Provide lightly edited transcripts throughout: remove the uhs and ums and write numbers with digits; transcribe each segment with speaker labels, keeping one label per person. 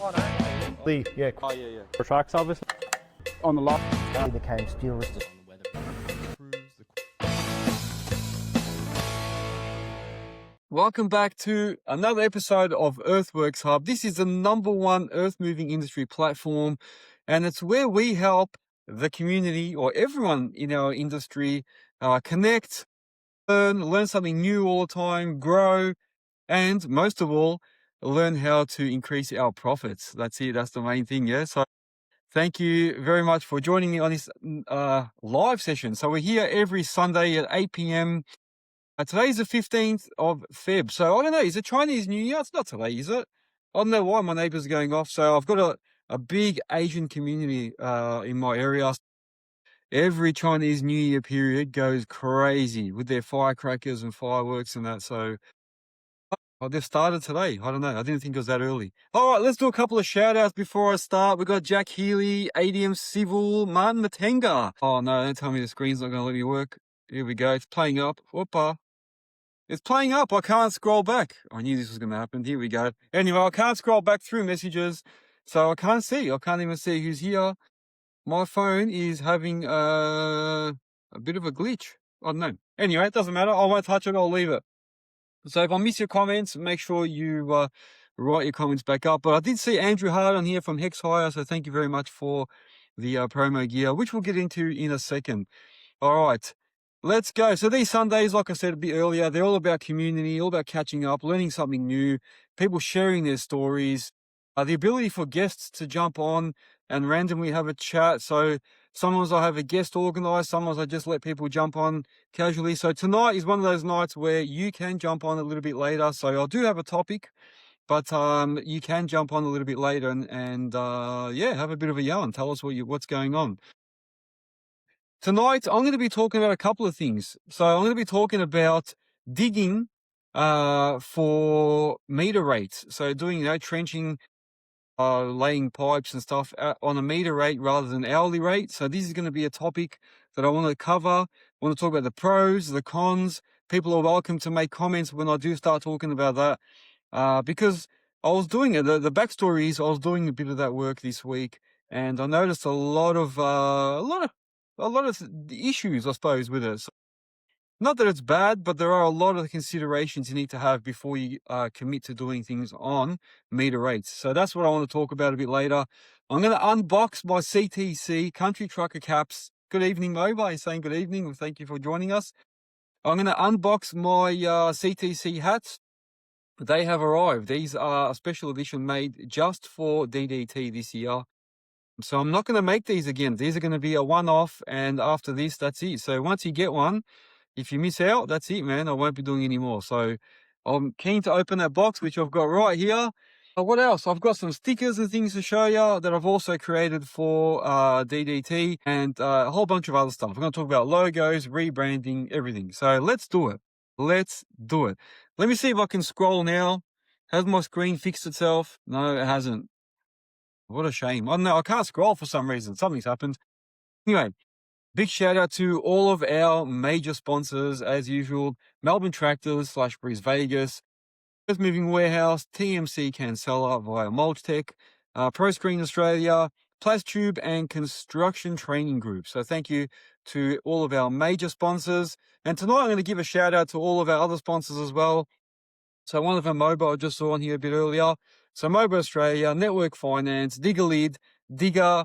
Speaker 1: Yeah,
Speaker 2: Oh, yeah.
Speaker 1: for tracks, obviously. On the lot.
Speaker 3: He became steel resistant.
Speaker 2: Welcome back to another episode of Earthworks Hub. This is the #1 earth moving industry platform, and it's where we help the community or everyone in our industry connect, learn something new all the time, grow, and most of all, learn how to increase our profits. That's it. That's the main thing. Yeah. So thank you very much for joining me on this live session. So we're here every Sunday at 8 p.m. Today's the 15th of Feb. So I don't know, is it Chinese New Year? It's not today, is it? I don't know why my neighbors are going off. So I've got a big Asian community in my area. Every Chinese New Year period goes crazy with their firecrackers and fireworks and that. So they've started today. I don't know. I didn't think it was that early. All right, let's do a couple of shout outs before I start. We've got Jack Healy, ADM Civil, Martin Matenga. Oh no, don't tell me the screen's not going to let me work. Here we go. It's playing up. Whoopa. It's playing up. I can't scroll back. I knew this was going to happen. Here we go. Anyway, I can't scroll back through messages, so I can't see. I can't even see who's here. My phone is having a bit of a glitch. I don't know. Anyway, it doesn't matter. I won't touch it. I'll leave it. So if I miss your comments, make sure you write your comments back up. But I did see Andrew Hart on here from Hex Hire, so thank you very much for the promo gear, which we'll get into in a second. All right. Let's go. So these Sundays, like I said a bit earlier, they're all about community, all about catching up, learning something new, people sharing their stories, the ability for guests to jump on and randomly have a chat. So sometimes I have a guest organized, sometimes I just let people jump on casually. So tonight is one of those nights where you can jump on a little bit later. So I do have a topic, but you can jump on a little bit later and yeah, have a bit of a yarn. Tell us what's going on. Tonight, I'm going to be talking about a couple of things. So I'm going to be talking about digging for meter rates. So doing, trenching, laying pipes and stuff on a meter rate rather than hourly rate. So this is going to be a topic that I want to cover. I want to talk about the pros, the cons. People are welcome to make comments when I do start talking about that. Because I was doing it. The backstory is I was doing a bit of that work this week, and I noticed a lot of issues, I suppose, with it. So, not that it's bad, but there are a lot of considerations you need to have before you commit to doing things on meter rates. So that's what I want to talk about a bit later. I'm going to unbox my CTC Country Trucker caps. Good evening, Mo. He's saying good evening. Well, thank you for joining us. I'm going to unbox my CTC hats. They have arrived. These are a special edition made just for DDT this year. So I'm not going to make these again. These are going to be a one-off, and after this, that's it. So once you get one, if you miss out, that's it, man. I won't be doing any more. So I'm keen to open that box, which I've got right here. What else? I've got some stickers and things to show you that I've also created for DDT, and a whole bunch of other stuff. I'm going to talk about logos, rebranding, everything. So let's do it. Let's do it. Let me see if I can scroll now. Has my screen fixed itself? No, it hasn't. What a shame. I don't know. I can't scroll for some reason. Something's happened. Anyway, big shout out to all of our major sponsors, as usual. Melbourne Tractors / Breeze Vegas, Earthmoving Warehouse, TMC Cancella via Mulch Tech, Pro Screen Australia, Plastube, and Construction Training Group. So thank you to all of our major sponsors. And tonight I'm going to give a shout out to all of our other sponsors as well. So one of them, Mobile, I just saw on here a bit earlier. So Mobile Australia, Network Finance, Digger Lid, Digger,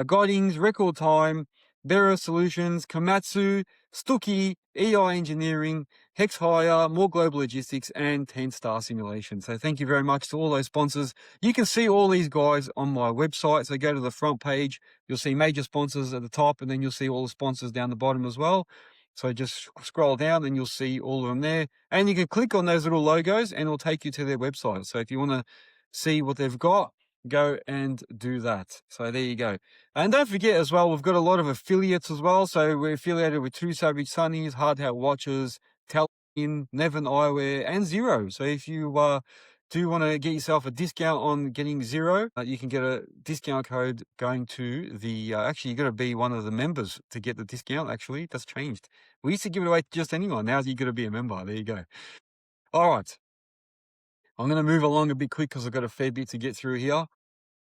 Speaker 2: Guidings, Record Time, Bearer Solutions, Komatsu, Stucky, EI Engineering, Hex Hire, More Global Logistics, and 10 Star Simulation. So thank you very much to all those sponsors. You can see all these guys on my website. So go to the front page. You'll see major sponsors at the top, and then you'll see all the sponsors down the bottom as well. So just scroll down and you'll see all of them there. And you can click on those little logos and it'll take you to their website. So if you want to see what they've got, go and do that. So there you go. And don't forget as well, we've got a lot of affiliates as well. So we're affiliated with True Savage Sunnies, Hard Hat Watches, Talin, Nevin Eyewear, and Zero. So if you do want to get yourself a discount on getting Zero, you can get a discount code going to the, actually you got to be one of the members to get the discount. Actually, that's changed. We used to give it away to just anyone. Now you got to be a member. There you go. All right. I'm going to move along a bit quick because I've got a fair bit to get through here.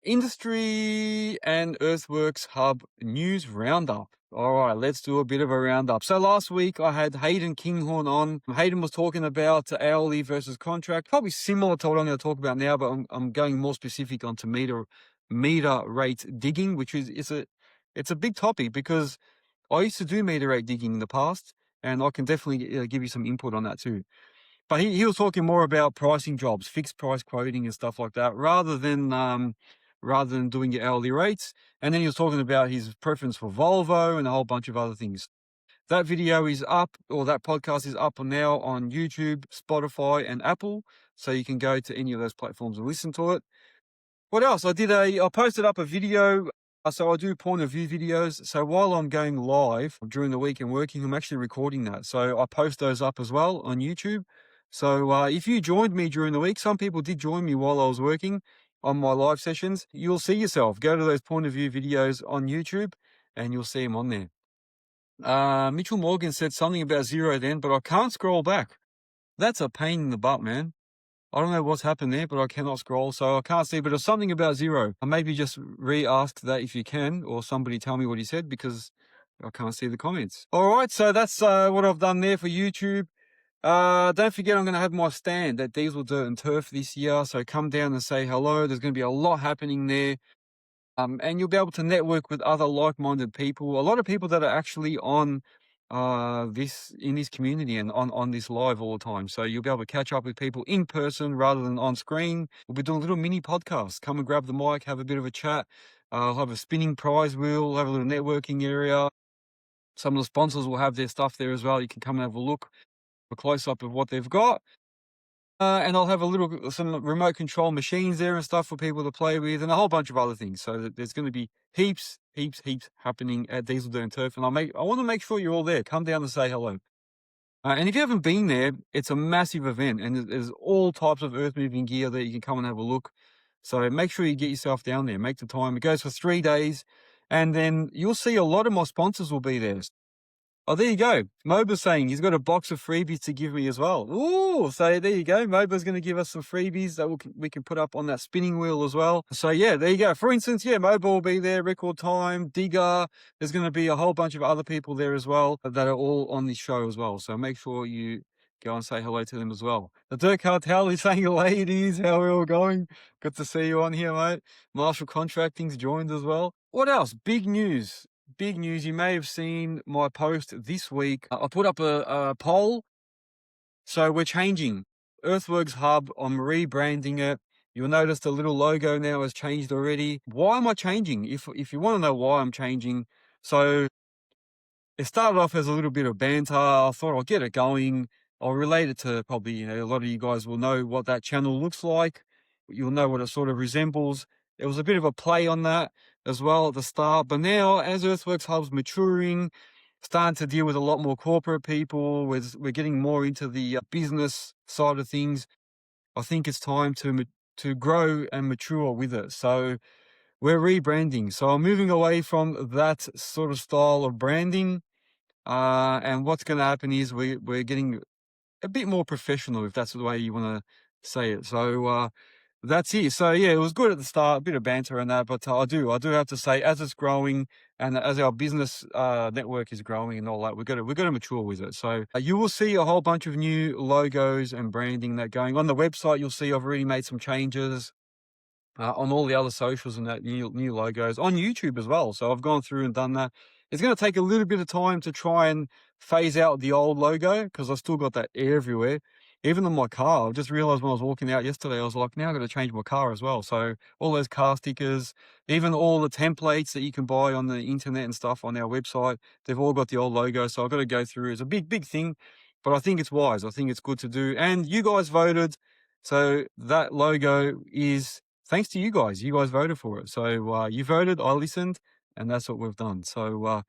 Speaker 2: Industry and Earthworks Hub news roundup. All right, let's do a bit of a roundup. So last week I had Hayden Kinghorn on. Hayden was talking about hourly versus contract, probably similar to what I'm going to talk about now, but I'm going more specific onto meter rate digging, which is it's a big topic because I used to do meter rate digging in the past, and I can definitely give you some input on that too. But he was talking more about pricing jobs, fixed price quoting and stuff like that, rather than doing your hourly rates. And then he was talking about his preference for Volvo and a whole bunch of other things. That video is up, or that podcast is up now on YouTube, Spotify, and Apple. So you can go to any of those platforms and listen to it. What else? I posted up a video. So I do point of view videos. So while I'm going live during the week and working, I'm actually recording that. So I post those up as well on YouTube. So if you joined me during the week, some people did join me while I was working on my live sessions. You'll see yourself. Go to those point of view videos on YouTube and you'll see them on there. Mitchell Morgan said something about zero then, but I can't scroll back. That's a pain in the butt, man. I don't know what's happened there, but I cannot scroll, so I can't see. But there's something about zero. I maybe just re-ask that if you can, or somebody tell me what he said, because I can't see the comments. All right, so that's what I've done there for YouTube. Don't forget, I'm going to have my stand at Diesel Dirt and Turf this year, so come down and say hello. There's going to be a lot happening there. And you'll be able to network with other like-minded people. A lot of people that are actually on in this community and on this live all the time. So you'll be able to catch up with people in person rather than on screen. We'll be doing little mini podcasts. Come and grab the mic, have a bit of a chat. I'll have a spinning prize wheel, have a little networking area. Some of the sponsors will have their stuff there as well. You can come and have a look, a close-up of what they've got. And I'll have some remote control machines there and stuff for people to play with, and a whole bunch of other things. So there's going to be heaps happening at Diesel Dirt and Turf, and I want to make sure you're all there. Come down and say hello. And if you haven't been there, it's a massive event, and there's all types of earth moving gear that you can come and have a look. So make sure you get yourself down there. Make the time. It goes for 3 days, and then you'll see a lot of my sponsors will be there. Oh, there you go. Moba's saying he's got a box of freebies to give me as well. Ooh, so there you go. Moba's going to give us some freebies that we can put up on that spinning wheel as well. So yeah, there you go. For instance, yeah, Moba will be there, Record Time, Digger. There's going to be a whole bunch of other people there as well that are all on this show as well. So make sure you go and say hello to them as well. The Dirt Cartel is saying, ladies, how are we all going? Good to see you on here, mate. Marshall Contracting's joined as well. What else? Big news. Big news. You may have seen my post this week. I put up a poll. So we're changing. Earthworks Hub, I'm rebranding it. You'll notice the little logo now has changed already. Why am I changing? If you want to know why I'm changing. So it started off as a little bit of banter. I thought I'll get it going. I'll relate it to probably, a lot of you guys will know what that channel looks like. You'll know what it sort of resembles. It was a bit of a play on that as well at the start. But now, as Earthworks Hub's maturing, starting to deal with a lot more corporate people, we're getting more into the business side of things. I think it's time to grow and mature with it. So we're rebranding. So I'm moving away from that sort of style of branding. And what's going to happen is we're getting a bit more professional, if that's the way you want to say it. So that's it. So yeah, it was good at the start, a bit of banter and that, but I do have to say, as it's growing and as our business network is growing and all that, we've got to mature with it. So you will see a whole bunch of new logos and branding that going on the website. You'll see I've already made some changes on all the other socials and that new logos on YouTube as well. So I've gone through and done that. It's going to take a little bit of time to try and phase out the old logo because I've still got that everywhere. Even on my car, I just realized when I was walking out yesterday, I was like, now I've got to change my car as well. So all those car stickers, even all the templates that you can buy on the internet and stuff on our website, they've all got the old logo. So I've got to go through. It's a big thing, but I think it's wise. I think it's good to do. And you guys voted. So that logo is thanks to you guys. You guys voted for it. So you voted, I listened, and that's what we've done. So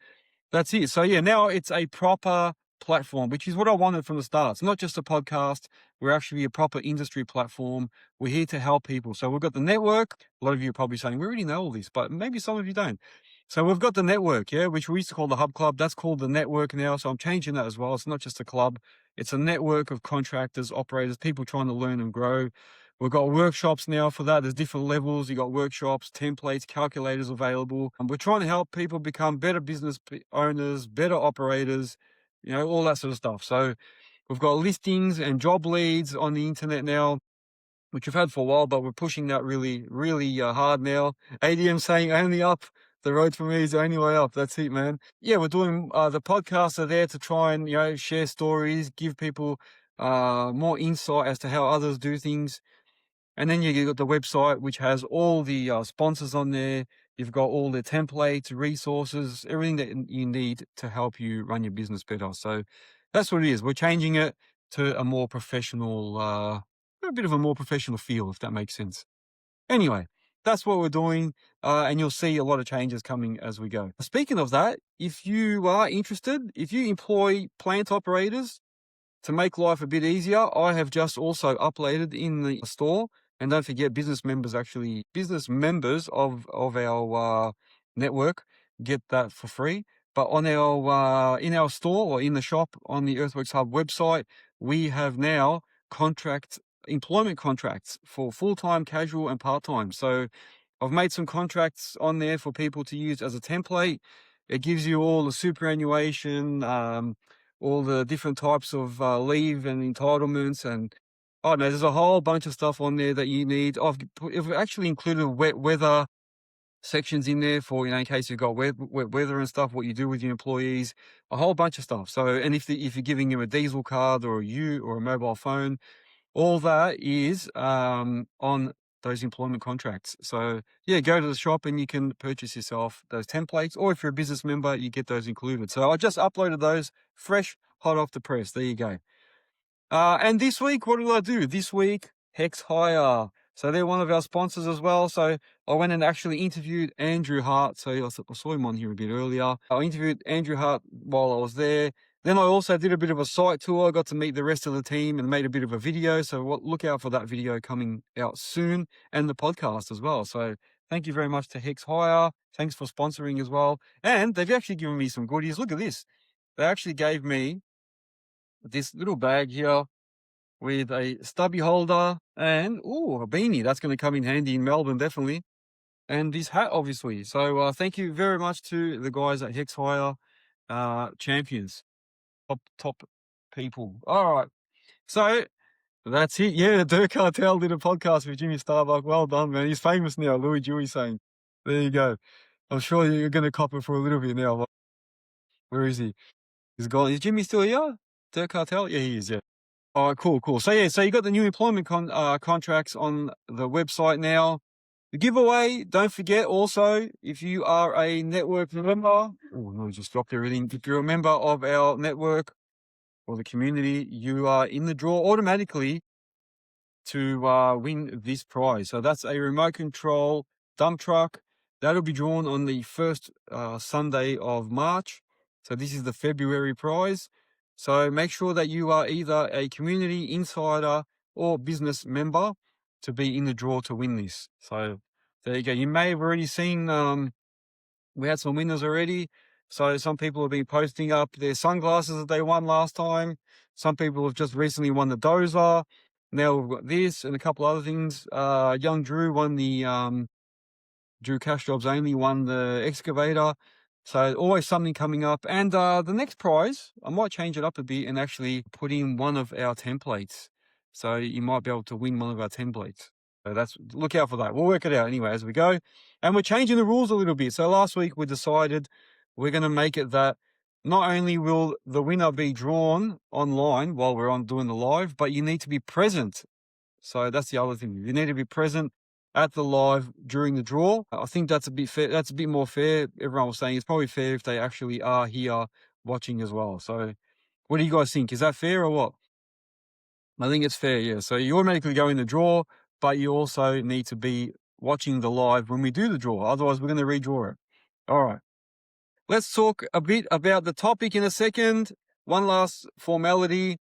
Speaker 2: that's it. So yeah, now it's a proper platform, which is what I wanted from the start. It's not just a podcast. We're actually a proper industry platform. We're here to help people. So we've got the network. A lot of you are probably saying, we already know all this, but maybe some of you don't. So we've got the network, yeah, which we used to call the Hub Club. That's called the network now. So I'm changing that as well. It's not just a club. It's a network of contractors, operators, people trying to learn and grow. We've got workshops now for that. There's different levels. You got workshops, templates, calculators available. And we're trying to help people become better business owners, better operators, all that sort of stuff. So we've got listings and job leads on the internet now, which we've had for a while, but we're pushing that really, really hard now. ADM saying only up. The road for me is the only way up. That's it, man. Yeah, we're doing the podcasts are there to try and, share stories, give people more insight as to how others do things. And then you got the website, which has all the sponsors on there. You've got all the templates, resources, everything that you need to help you run your business better. So that's what it is. We're changing it to a more professional, a bit of a more professional feel, if that makes sense. Anyway, that's what we're doing, and you'll see a lot of changes coming as we go. Speaking of that, if you are interested, if you employ plant operators to make life a bit easier, I have just also uploaded in the store. And don't forget, business members of our network get that for free. But on our in our store or in the shop on the Earthworks Hub website, we have now employment contracts for full-time, casual, and part-time. So I've made some contracts on there for people to use as a template. It gives you all the superannuation, all the different types of leave and entitlements, and there's a whole bunch of stuff on there that you need. I've actually included wet weather sections in there for, in case you've got wet weather and stuff, what you do with your employees, a whole bunch of stuff. So, and if you're giving them a diesel card or a mobile phone, all that is on those employment contracts. So yeah, go to the shop and you can purchase yourself those templates, or if you're a business member, you get those included. So I just uploaded those fresh, hot off the press. There you go. And this week, what did I do? This week, Hex Hire. So they're one of our sponsors as well. So I went and actually interviewed Andrew Hart. So I saw him on here a bit earlier. I interviewed Andrew Hart while I was there. Then I also did a bit of a site tour. I got to meet the rest of the team and made a bit of a video. So look out for that video coming out soon, and the podcast as well. So thank you very much to Hex Hire. Thanks for sponsoring as well. And they've actually given me some goodies. Look at this. They actually gave me this little bag here with a stubby holder and a beanie. That's going to come in handy in Melbourne, definitely. And this hat, obviously. So thank you very much to the guys at Hex Hire, champions, top people. All right. So that's it. Yeah, Dirk Cartel did a podcast with Jimmy Starbuck. Well done, man. He's famous now, Louis Dewey saying. There you go. I'm sure you're going to cop it for a little bit now. Where is he? He's gone. Is Jimmy still here? Dirk Cartel? Yeah, he is, yeah. All right, cool. So yeah, so you got the new employment contracts on the website now. The giveaway, don't forget also, if you are a network member, oh no, just dropped everything. If you're a member of our network or the community, you are in the draw automatically to win this prize. So that's a remote control dump truck. That'll be drawn on the first Sunday of March. So this is the February prize. So make sure that you are either a community insider or business member to be in the draw to win this. So there you go. You may have already seen, we had some winners already. So some people have been posting up their sunglasses that they won last time. Some people have just recently won the dozer. Now we've got this and a couple other things. Young Drew won the, Drew Cash Jobs Only won the excavator. So always something coming up. And the next prize, I might change it up a bit and actually put in one of our templates. So you might be able to win one of our templates. So look out for that. We'll work it out anyway as we go. And we're changing the rules a little bit. So last week we decided we're going to make it that not only will the winner be drawn online while we're doing the live, but you need to be present. So that's the other thing. You need to be present at the live during the draw. I think that's a bit fair. That's a bit more fair. Everyone was saying it's probably fair if they actually are here watching as well. So what do you guys think? Is that fair or what? I think it's fair, yeah. So you automatically go in the draw, but you also need to be watching the live when we do the draw. Otherwise, we're going to redraw it. All right. Let's talk a bit about the topic in a second. One last formality.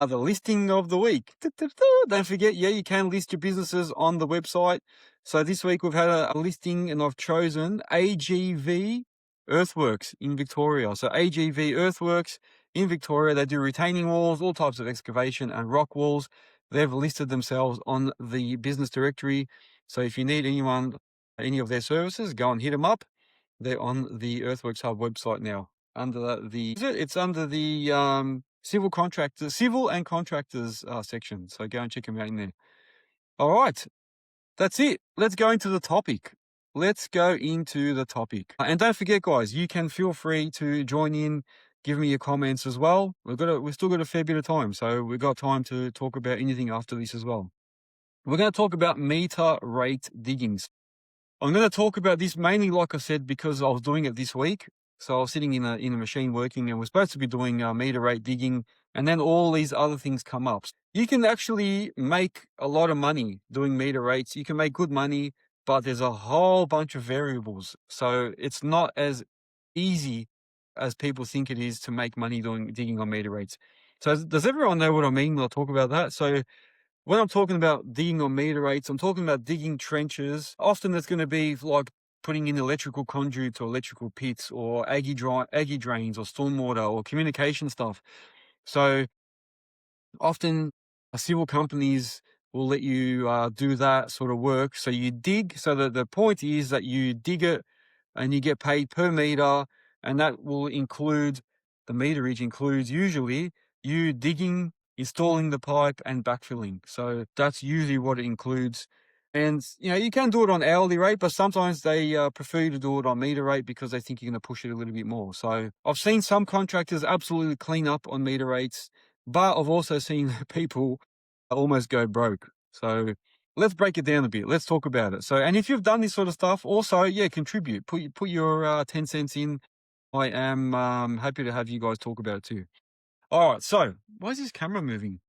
Speaker 2: The listing of the week. Don't forget, yeah, you can list your businesses on the website. So this week we've had a listing and I've chosen AGV Earthworks in Victoria. So AGV Earthworks in Victoria, they do retaining walls, all types of excavation and rock walls. they've listed themselves on the business directory. So if you need any of their services, go and hit them up. They're on the Earthworks Hub website now. It's under the civil and contractors section. So go and check them out in there. All right, that's it. Let's go into the topic. And don't forget, guys, you can feel free to join in, give me your comments as well. We've still got a fair bit of time, so we've got time to talk about anything after this as well. We're going to talk about meter rate diggings. I'm going to talk about this mainly, like I said, because I was doing it this week. So I was sitting in a machine working, and we're supposed to be doing meter rate digging, and then all these other things come up. You can actually make a lot of money doing meter rates. You can make good money, but there's a whole bunch of variables. So it's not as easy as people think it is to make money doing digging on meter rates. So does everyone know what I mean when I talk about that? So when I'm talking about digging on meter rates, I'm talking about digging trenches. Often it's going to be like putting in electrical conduits or electrical pits or aggie drains or stormwater or communication stuff. So often civil companies will let you do that sort of work. So you dig, so that the point is that you dig it and you get paid per meter, and that will include, the meterage includes usually you digging, installing the pipe and backfilling. So that's usually what it includes. And you can do it on hourly rate, but sometimes they prefer you to do it on meter rate because they think you're going to push it a little bit more. So I've seen some contractors absolutely clean up on meter rates, but I've also seen people almost go broke. So let's break it down a bit. Let's talk about it. So, and if you've done this sort of stuff, also, contribute. Put your 10 cents in. I am happy to have you guys talk about it too. All right. So, why is this camera moving?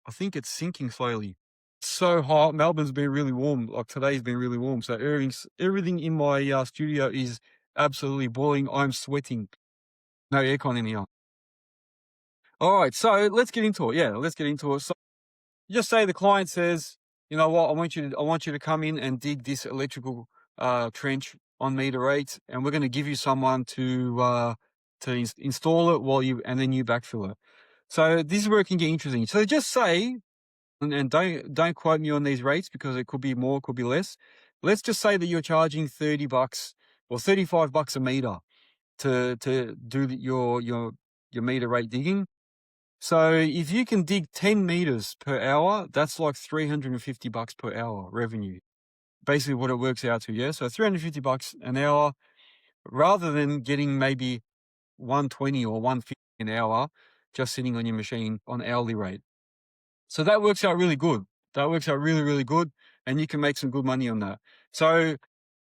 Speaker 2: I think it's sinking slowly. So hot. Melbourne's been really warm. Like today's been really warm. So everything in my studio is absolutely boiling. I'm sweating. No aircon in here. All right. So let's get into it. Yeah, let's get into it. So just say the client says, you know what, I want you to come in and dig this electrical trench on meter rates, and we're going to give you someone to install it and then you backfill it. So this is where it can get interesting. So just say, and don't quote me on these rates because it could be more, it could be less. Let's just say that you're charging $30 or $35 a meter to do your meter rate digging. So if you can dig 10 meters per hour, that's like $350 per hour revenue. Basically what it works out to, yeah? So $350 an hour, rather than getting maybe 120 or 150 an hour just sitting on your machine on hourly rate. So that works out really good. That works out really, really good, and you can make some good money on that. So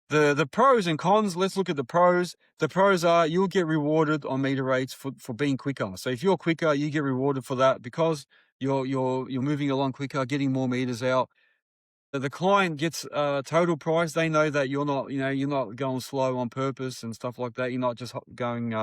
Speaker 2: the pros and cons, let's look at the pros. The pros are you'll get rewarded on meter rates for being quicker. So if you're quicker, you get rewarded for that because you're moving along quicker, getting more meters out. The client gets total price. They know that you're not going slow on purpose and stuff like that. You're not just going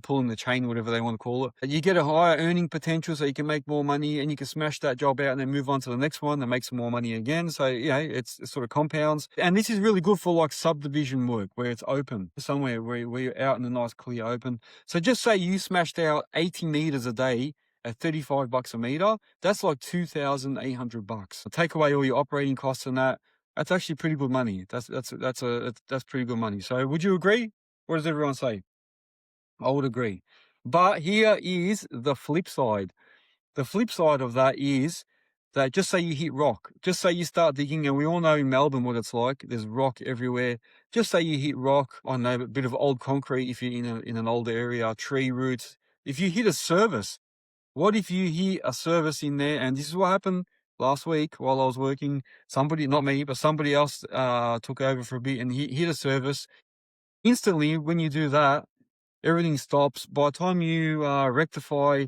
Speaker 2: pulling the chain, whatever they want to call it. You get a higher earning potential, so you can make more money and you can smash that job out and then move on to the next one and make some more money again. So, it sort of compounds. And this is really good for like subdivision work where it's open, somewhere where you're out in a nice clear open. So just say you smashed out 80 meters a day at $35 a meter, that's like $2,800. Take away all your operating costs and that's actually pretty good money. That's pretty good money. So would you agree? What does everyone say? I would agree. But here is the flip side. The flip side of that is that just say you hit rock. Just say you start digging, and we all know in Melbourne what it's like. There's rock everywhere. Just say you hit rock, I know, a bit of old concrete if you're in an older area, tree roots. If you hit a service, what if you hit a service in there? And this is what happened last week while I was working. Somebody, not me, but somebody else took over for a bit and hit a service. Instantly, when you do that, everything stops. By the time you rectify,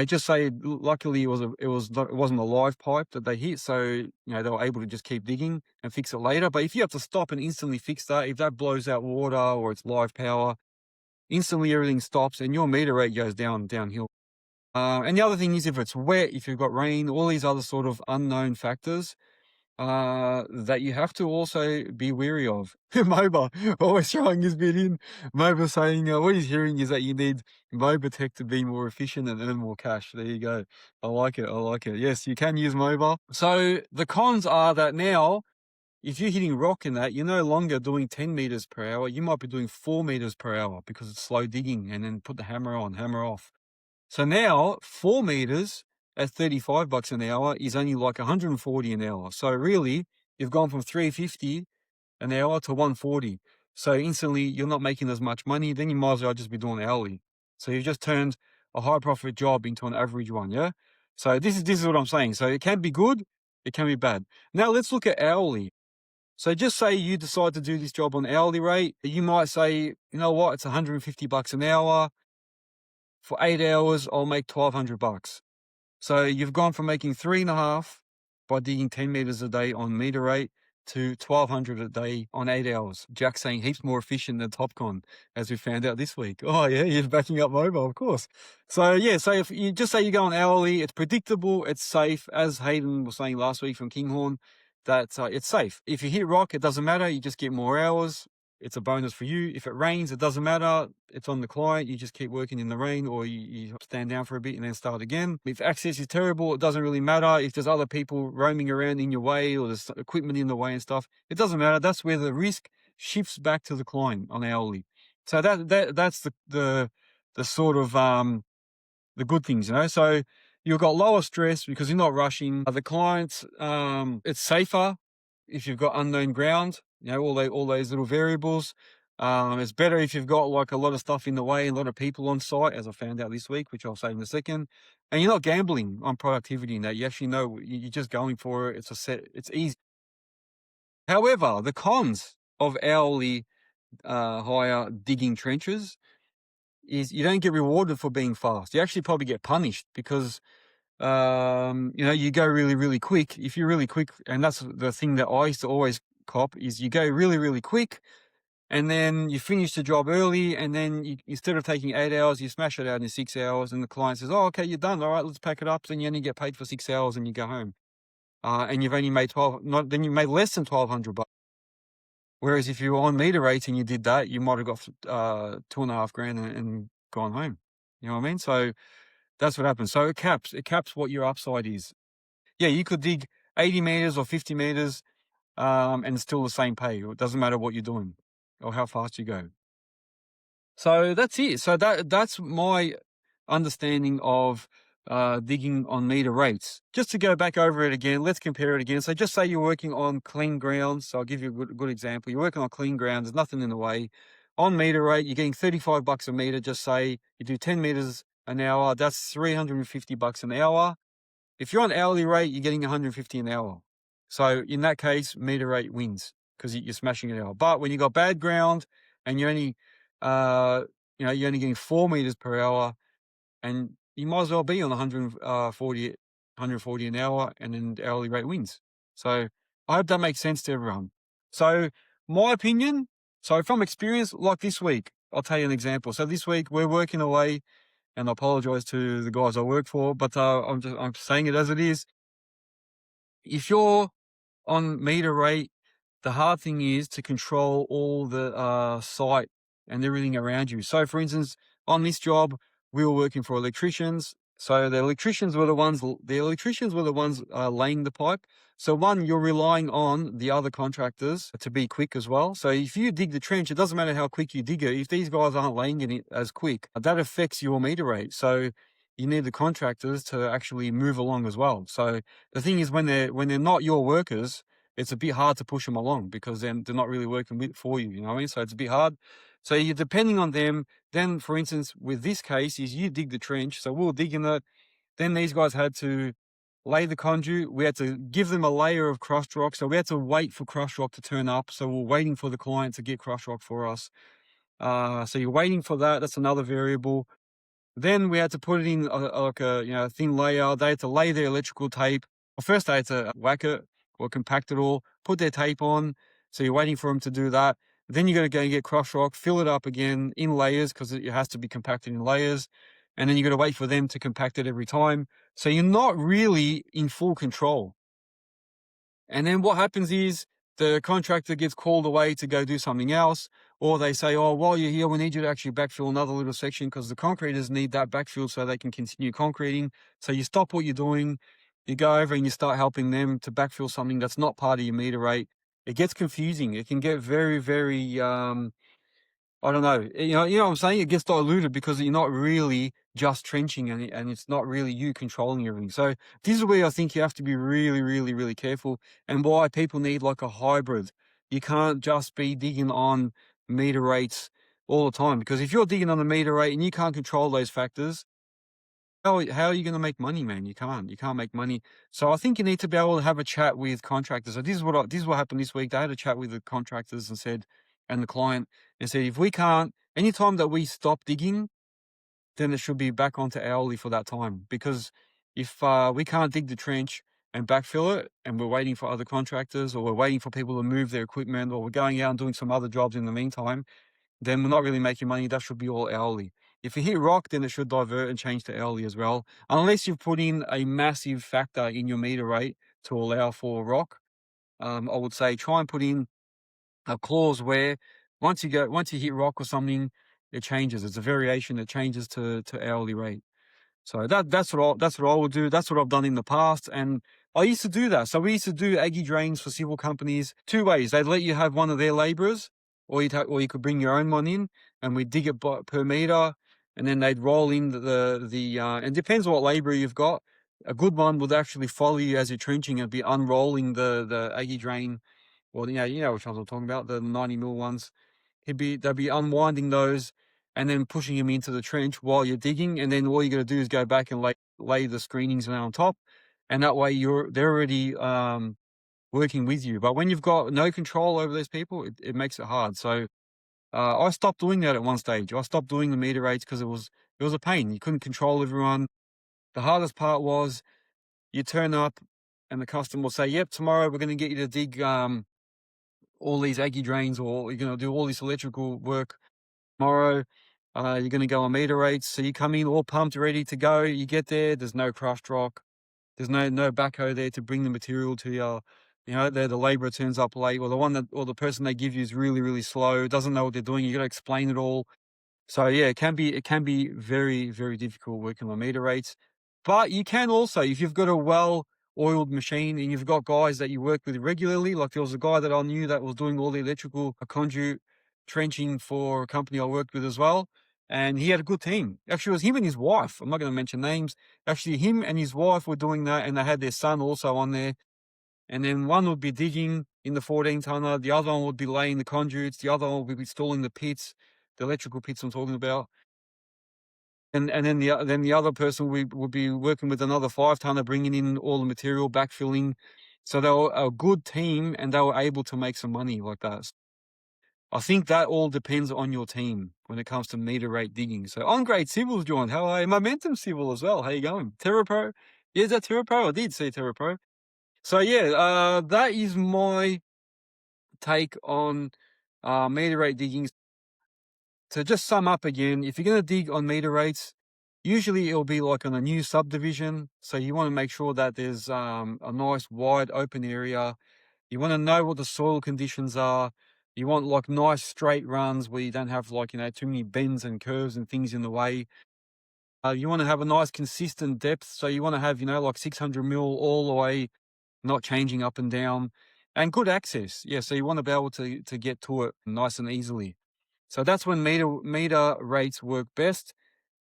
Speaker 2: just say, luckily it wasn't a live pipe that they hit, so they were able to just keep digging and fix it later. But if you have to stop and instantly fix that, if that blows out water or it's live power, instantly everything stops and your meter rate goes downhill. And the other thing is, if it's wet, if you've got rain, all these other sort of unknown factors, that you have to also be wary of. MOBA always throwing his bit in. MOBA saying what he's hearing is that you need MOBA tech to be more efficient and earn more cash. There you go. I like it. I like it. Yes, you can use MOBA. So the cons are that now, if you're hitting rock in that, you're no longer doing 10 meters per hour. You might be doing 4 meters per hour because it's slow digging, and then put the hammer on, hammer off. So now 4 meters at $35 an hour is only like 140 an hour. So really, you've gone from 350 an hour to 140. So instantly, you're not making as much money. Then you might as well just be doing hourly. So you've just turned a high profit job into an average one. Yeah. So this is what I'm saying. So it can be good, it can be bad. Now let's look at hourly. So just say you decide to do this job on hourly rate. You might say, you know what, it's $150 an hour. For 8 hours, I'll make $1,200. So you've gone from making 3.5 by digging 10 meters a day on meter rate to 1,200 a day on 8 hours. Jack's saying heaps more efficient than TopCon, as we found out this week. Oh yeah, you're backing up mobile, of course. So yeah, so if you just say you go on hourly, it's predictable, it's safe. As Hayden was saying last week from Kinghorn, that it's safe. If you hit rock, it doesn't matter. You just get more hours. It's a bonus for you. If it rains, it doesn't matter. It's on the client. You just keep working in the rain, or you stand down for a bit and then start again. If access is terrible, it doesn't really matter. If there's other people roaming around in your way, or there's equipment in the way and stuff, it doesn't matter. That's where the risk shifts back to the client on hourly. So that's the sort of the good things, you know. So you've got lower stress because you're not rushing. The clients, it's safer if you've got unknown ground, you know, all those little variables. It's better if you've got like a lot of stuff in the way, a lot of people on site, as I found out this week, which I'll say in a second. And you're not gambling on productivity in that. You actually know you're just going for it. It's easy. However, the cons of hourly hire digging trenches is you don't get rewarded for being fast. You actually probably get punished because you know, you go really, really quick. If you're really quick, and that's the thing that I used to always cop, is you go really, really quick, and then you finish the job early, and then instead of taking 8 hours, you smash it out in 6 hours, and the client says, "Oh, okay, you're done. All right, let's pack it up." Then you only get paid for 6 hours, and you go home, and you've only made then you made less than $1,200. Whereas if you were on meter rates and you did that, you might have got $2,500 and gone home. You know what I mean? So that's what happens. So it caps what your upside is. Yeah, you could dig 80 meters or 50 meters, and it's still the same pay. It doesn't matter what you're doing or how fast you go. So that's it. So that's my understanding of digging on meter rates. Just to go back over it again, let's compare it again. So just say you're working on clean ground. So I'll give you a good example. You're working on clean ground. There's nothing in the way. On meter rate, you're getting $35 a meter. Just say you do 10 meters an hour. That's $350 an hour. If you're on hourly rate, you're getting 150 an hour. So in that case, meter rate wins because you're smashing it out. But when you got bad ground and you're only, you're only getting 4 meters per hour, and you might as well be on 140 an hour, and then the hourly rate wins. So I hope that makes sense to everyone. So my opinion, so from experience, like this week, I'll tell you an example. So this week we're working away, and I apologize to the guys I work for, but I'm saying it as it is. If you're on meter rate, the hard thing is to control all the site and everything around you. So for instance, on this job, we were working for electricians. So the electricians were the ones laying the pipe. So one, you're relying on the other contractors to be quick as well. So if you dig the trench, it doesn't matter how quick you dig it. If these guys aren't laying it as quick, that affects your meter rate. So you need the contractors to actually move along as well. So the thing is, when they're not your workers, it's a bit hard to push them along because then they're not really working for you. You know what I mean? So it's a bit hard. So you're depending on them. Then, for instance, with this case, is you dig the trench. So we'll dig in it. Then these guys had to lay the conduit. We had to give them a layer of crushed rock. So we had to wait for crushed rock to turn up. So we're waiting for the client to get crushed rock for us. So you're waiting for that. That's another variable. Then we had to put it in like a thin layer. They had to lay their electrical tape. Well, first they had to whack it or compact it all, put their tape on. So you're waiting for them to do that. Then you got to go and get crushed rock, fill it up again in layers because it has to be compacted in layers. And then you got to wait for them to compact it every time. So you're not really in full control. And then what happens is the contractor gets called away to go do something else, or they say, oh, while you're here, we need you to actually backfill another little section because the concreters need that backfill so they can continue concreting. So you stop what you're doing, you go over and you start helping them to backfill something that's not part of your meter rate. It gets confusing. It can get very, very, I don't know. You know what I'm saying? It gets diluted because you're not really just trenching and it's not really you controlling everything. So this is where I think you have to be really, really, really careful and why people need like a hybrid. You can't just be digging on meter rates all the time because if you're digging on the meter rate and you can't control those factors, how are you going to make money, man? You can't make money. So I think you need to be able to have a chat with contractors. So this is what happened this week. They had a chat with the contractors and said, and the client, and said, if we can't, anytime that we stop digging, then it should be back onto hourly for that time. Because if we can't dig the trench and backfill it, and we're waiting for other contractors, or we're waiting for people to move their equipment, or we're going out and doing some other jobs in the meantime, then we're not really making money. That should be all hourly. If you hit rock, then it should divert and change to hourly as well, unless you've put in a massive factor in your meter rate to allow for rock. I would say try and put in a clause where once you hit rock or something, it changes. It's a variation that changes to hourly rate. So that's what I would do. That's what I've done in the past, and I used to do that. So we used to do Aggie drains for civil companies two ways. They'd let you have one of their labourers, or you could bring your own one in, and we'd dig it per meter, and then they'd roll in and it depends on what labourer you've got. A good one would actually follow you as you're trenching and be unrolling the Aggie drain. Well, you know which ones I'm talking about, the 90 mil ones. They'll be unwinding those and then pushing them into the trench while you're digging, and then all you got to do is go back and lay the screenings on top, and that way they're already working with you. But when you've got no control over those people, it makes it hard. So I stopped doing that at one stage. I stopped doing the meter rates because it was a pain. You couldn't control everyone. The hardest part was you turn up and the customer will say, "Yep, tomorrow we're going to get you to dig all these Aggie drains, or you're going to do all this electrical work tomorrow. You're going to go on meter rates." So you come in all pumped, ready to go. You get there, there's no crushed rock. There's no backhoe there to bring the material to you. The labourer turns up late, or the person they give you is really, really slow, doesn't know what they're doing. You got to explain it all. So yeah, it can be very, very difficult working on meter rates. But you can also, if you've got a well-oiled machine and you've got guys that you work with regularly, like there was a guy that I knew that was doing all the electrical conduit trenching for a company I worked with as well, and he had a good team. Actually, it was him and his wife. I'm not going to mention names. Actually, him and his wife were doing that, and they had their son also on there. And then one would be digging in the 14-tonner, the other one would be laying the conduits, the other one would be installing the pits, the electrical pits I'm talking about. And then the other person would be working with another 5-tonner, bringing in all the material, backfilling. So they were a good team, and they were able to make some money like that. I think that all depends on your team when it comes to meter rate digging. So On Grade Civil's joined. How are you? Momentum Civil as well. How you going? TerraPro? Yeah, is that TerraPro? I did see TerraPro. So yeah, that is my take on meter rate digging. To just sum up again, if you're going to dig on meter rates, usually it'll be like on a new subdivision. So you want to make sure that there's a nice wide open area. You want to know what the soil conditions are. You want like nice straight runs where you don't have too many bends and curves and things in the way. You want to have a nice consistent depth. So you want to have, like 600 mil all the way, not changing up and down, and good access. Yeah, so you want to be able to get to it nice and easily. So that's when meter rates work best.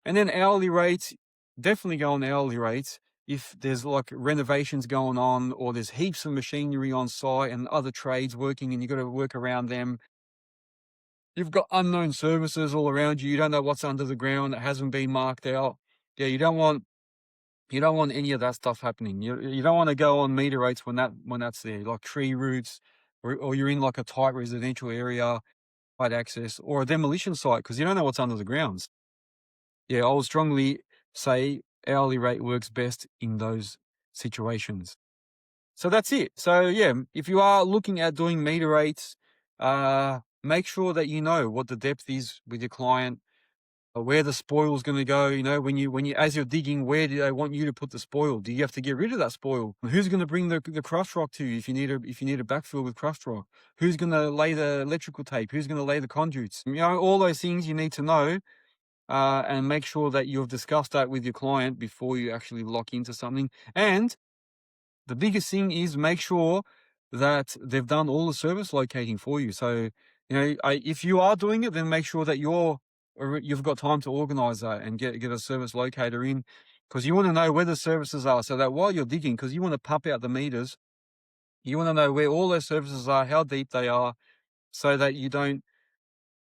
Speaker 2: And then hourly rates, definitely go on hourly rates. If there's like renovations going on, or there's heaps of machinery on site and other trades working, and you've got to work around them. You've got unknown services all around you. You don't know what's under the ground. It hasn't been marked out. Yeah, you don't want any of that stuff happening. You don't want to go on meter rates when that's there, like tree roots, or you're in like a tight residential area, tight access, or a demolition site, because you don't know what's under the grounds. Yeah, I would strongly say hourly rate works best in those situations. So that's it. So yeah, if you are looking at doing meter rates, make sure that you know what the depth is with your client. where the spoil's going to go. You know, when you as you're digging, where do they want you to put the spoil? Do you have to get rid of that spoil? Who's going to bring the crushed rock to you if you need a backfill with crushed rock? Who's going to lay the electrical tape? Who's going to lay the conduits? You know, all those things you need to know, and make sure that you've discussed that with your client before you actually lock into something. And the biggest thing is make sure that they've done all the service locating for you. So, you know, if you are doing it, then make sure that you've got time to organize that and get a service locator in, because you want to know where the services are, so that while you're digging, because you want to pump out the meters, you want to know where all those services are, how deep they are, so that you don't,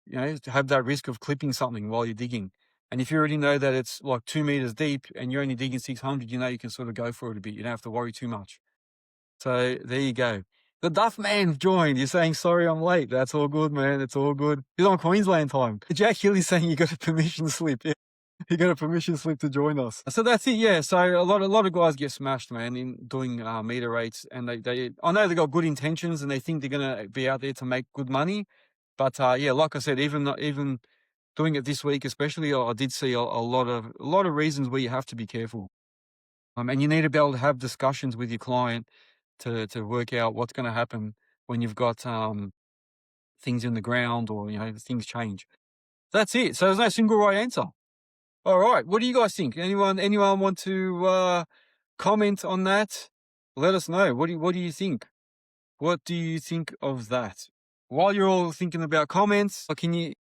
Speaker 2: you know, have that risk of clipping something while you're digging. And if you already know that it's like 2 meters deep and you're only digging 600, you know, you can sort of go for it a bit. You don't have to worry too much. So there you go. The Duff Man joined. You're saying, sorry, I'm late. That's all good, man. It's all good. He's on Queensland time. Jack Healy's saying you got a permission slip. Yeah. You got a permission slip to join us. So that's it. Yeah. So a lot of guys get smashed, man, in doing meter rates, and I know they got good intentions and they think they're gonna be out there to make good money, but yeah, like I said, even doing it this week, especially, I did see a lot of reasons where you have to be careful. And you need to be able to have discussions with your client to work out what's going to happen when you've got things in the ground, or, you know, things change. That's it. So there's no single right answer. All right. What do you guys think? Anyone want to comment on that? Let us know. What do you think? What do you think of that? While you're all thinking about comments, can you...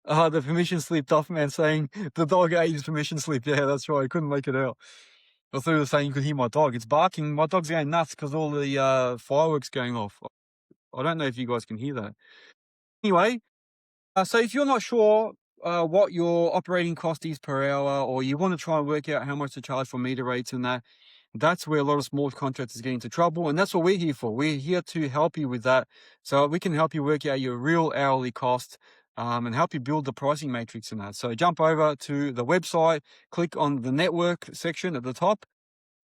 Speaker 2: the permission slip, Duff Man saying the dog ate his permission slip. Yeah, that's right. I couldn't make it out. I thought he was saying you could hear my dog. It's barking. My dog's going nuts because all the fireworks going off. I don't know if you guys can hear that. Anyway, so if you're not sure what your operating cost is per hour, or you want to try and work out how much to charge for meter rates and that's where a lot of small contractors get into trouble. And that's what we're here for. We're here to help you with that. So we can help you work out your real hourly cost, and help you build the pricing matrix in that. So jump over to the website, click on the network section at the top,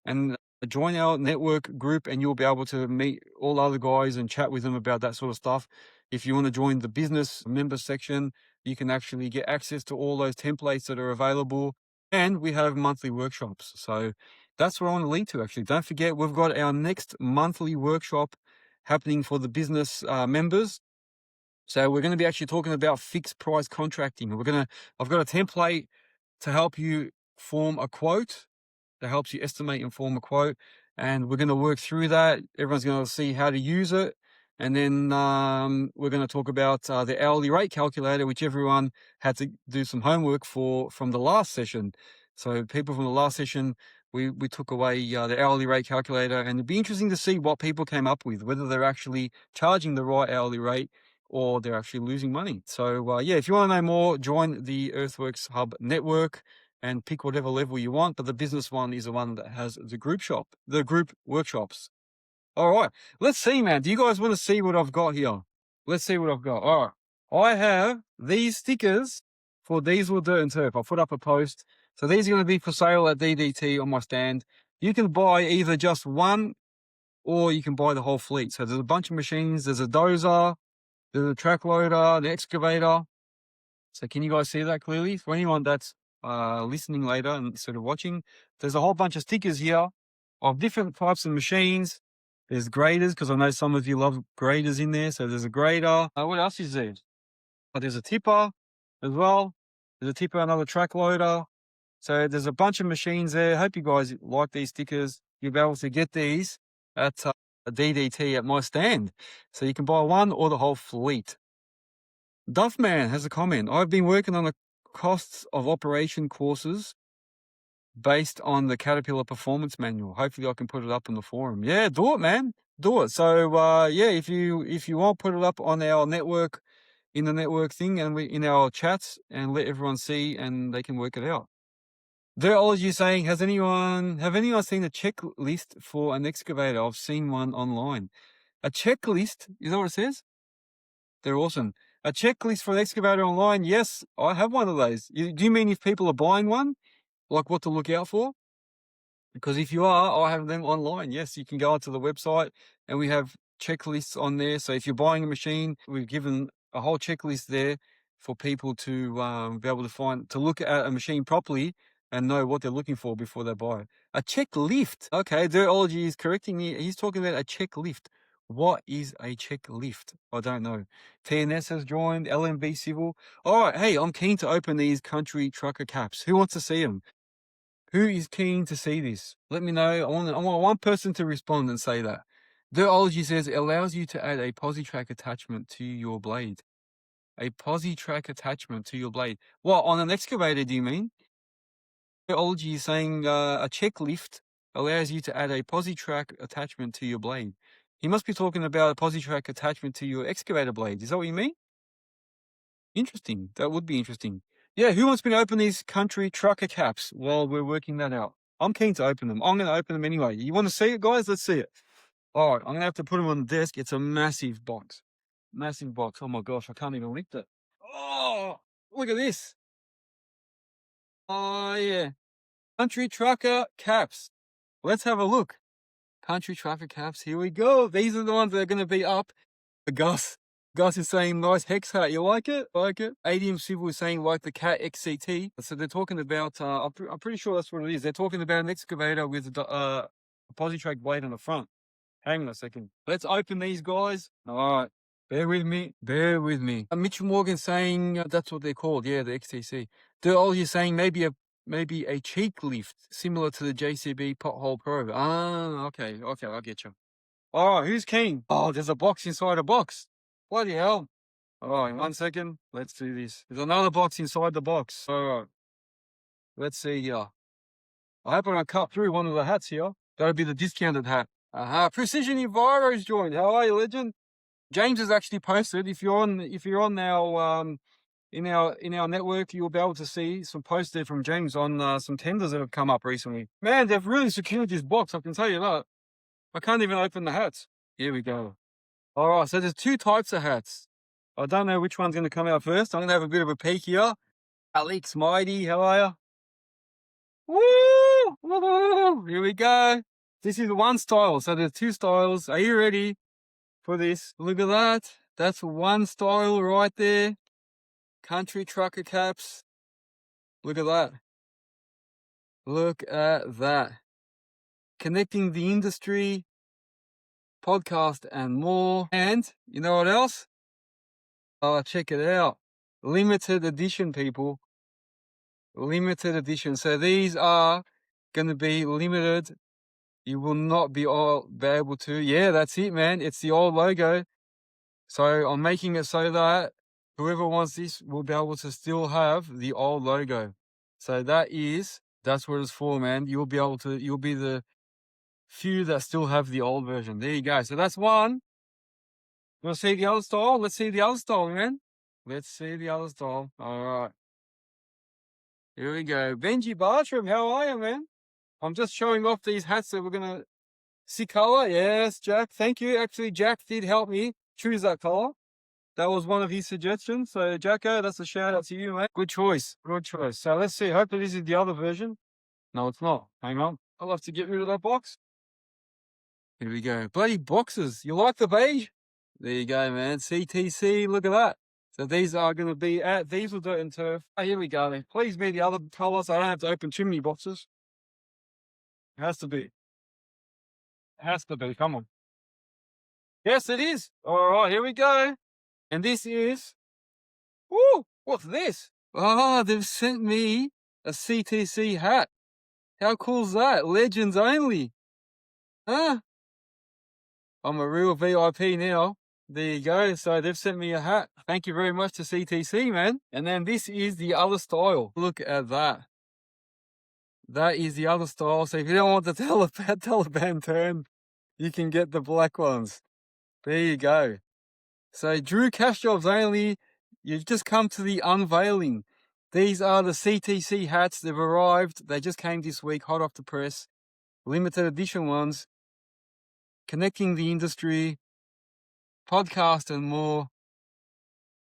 Speaker 2: and join our network group, and you'll be able to meet all other guys and chat with them about that sort of stuff. If you want to join the business member section, you can actually get access to all those templates that are available, and we have monthly workshops. So that's what I want to lead to, actually. Don't forget, we've got our next monthly workshop happening for the business members. So we're going to be actually talking about fixed price contracting. I've got a template to help you form a quote, that helps you estimate and form a quote. And we're going to work through that. Everyone's going to see how to use it. And then we're going to talk about the hourly rate calculator, which everyone had to do some homework from the last session. So people from the last session, we took away the hourly rate calculator, and it'd be interesting to see what people came up with, whether they're actually charging the right hourly rate or they're actually losing money. So yeah, if you want to know more, join the Earthworks Hub network and pick whatever level you want. But the business one is the one that has the group workshops. All right, let's see, man. Do you guys want to see what I've got here? Let's see what I've got. All right, I have these stickers for Diesel, Dirt and Turf. I'll put up a post. So these are going to be for sale at DDT on my stand. You can buy either just one, or you can buy the whole fleet. So there's a bunch of machines. There's a dozer, there's a track loader, the excavator. So can you guys see that clearly? For anyone that's listening later and sort of watching, there's a whole bunch of stickers here of different types of machines. There's graders, because I know some of you love graders in there. So there's a grader. What else is there? There's a tipper as well. There's a tipper, another track loader. So there's a bunch of machines there. Hope you guys like these stickers. You'll be able to get these at DDT at my stand. So you can buy one or the whole fleet. Duffman has a comment. I've been working on the costs of operation courses based on the Caterpillar Performance Manual. Hopefully I can put it up in the forum. Yeah, do it, man. Do it. So yeah, if you want, put it up on our network, in the network thing, and in our chats, and let everyone see, and they can work it out. There are you saying, have anyone seen a checklist for an excavator? I've seen one online. A checklist, is that what it says? They're awesome. A checklist for an excavator online? Yes, I have one of those. Do you mean if people are buying one? Like what to look out for? Because if you are, I have them online. Yes, you can go onto the website and we have checklists on there. So if you're buying a machine, we've given a whole checklist there for people to be able to look at a machine properly and know what they're looking for before they buy. A check lift. Okay, Dirtology is correcting me. He's talking about a check lift. What is a check lift? I don't know. TNS has joined, LMB Civil. All right, hey, I'm keen to open these country trucker caps. Who wants to see them? Who is keen to see this? Let me know. I want one person to respond and say that. Dirtology says it allows you to add a posi-track attachment to your blade. A posi-track attachment to your blade. What, on an excavator, do you mean? Dirtology is saying a check lift allows you to add a posi-track attachment to your blade. He must be talking about a posi-track attachment to your excavator blade. Is that what you mean? Interesting. That would be interesting. Yeah, who wants me to open these country trucker caps while we're working that out? I'm keen to open them. I'm going to open them anyway. You want to see it, guys? Let's see it. All right, I'm going to have to put them on the desk. It's a massive box. Massive box. Oh, my gosh, I can't even lift it. Oh, look at this. Oh, yeah. Country trucker caps. Let's have a look. Country trucker caps. Here we go. These are the ones that are going to be up. Gus is saying, nice hex hat. You like it? Like it? ADM Civil is saying, like the Cat XCT. So they're talking about, I'm pretty sure that's what it is. They're talking about an excavator with a posi-track blade on the front. Hang on a second. Let's open these, guys. All right. Bear with me. Bear with me. Mitchell Morgan saying, that's what they're called. Yeah, the XTC. You're saying maybe a cheek lift, similar to the JCB pothole probe. Ah, okay, I get you. All right, who's keen? Oh, there's a box inside a box. Bloody hell. All right, 1 second. Let's do this. There's another box inside the box. All right. Let's see here. I hope I don't cut through one of the hats here. That'll be the discounted hat. Aha, Precision Enviro's joined. How are you, legend? James has actually posted. If you're on our in our network, you'll be able to see some posts there from James on some tenders that have come up recently. Man, they've really secured this box, I can tell you that. I can't even open the hats. Here we go. All right, so there's two types of hats. I don't know which one's going to come out first. I'm going to have a bit of a peek here. Alex Mighty, how are you? Woo! Here we go. This is one style, so there's two styles. Are you ready for this? Look at that. That's one style right there. Country trucker caps. Look at that. Look at that. Connecting the industry, podcast and more. And you know what else? Oh, check it out. Limited edition, people. Limited edition. So these are going to be limited. You will not be able to. Yeah, that's it, man. It's the old logo. So I'm making it so that whoever wants this will be able to still have the old logo. So that's what it's for, man. You'll be the few that still have the old version. There you go. So that's one. You want to see the other style? Let's see the other style, man. Let's see the other style. All right. Here we go. Benji Bartram, how are you, man? I'm just showing off these hats that we're going to see color. Yes, Jack. Thank you. Actually, Jack did help me choose that color. That was one of his suggestions. So, Jacko, that's a shout out to you, mate. Good choice. Good choice. So, let's see. Hopefully, this is the other version. No, it's not. Hang on. I'll have to get rid of that box. Here we go. Bloody boxes. You like the beige? There you go, man. CTC. Look at that. So, these are going to be at Diesel Dirt and Turf. Oh, here we go. Please be the other color so I don't have to open too many boxes. It has to be. It has to be. Come on. Yes, it is. All right, here we go. And this is... Woo! What's this? Oh, they've sent me a CTC hat. How cool is that? Legends only. Huh? I'm a real VIP now. There you go. So they've sent me a hat. Thank you very much to CTC, man. And then this is the other style. Look at that. That is the other style. So if you don't want the Taliban turn, you can get the black ones. There you go. So Drew Cash Jobs only. You've just come to the unveiling. These are the CTC hats. They've arrived. They just came this week, hot off the press. Limited edition ones. Connecting the industry. Podcast and more.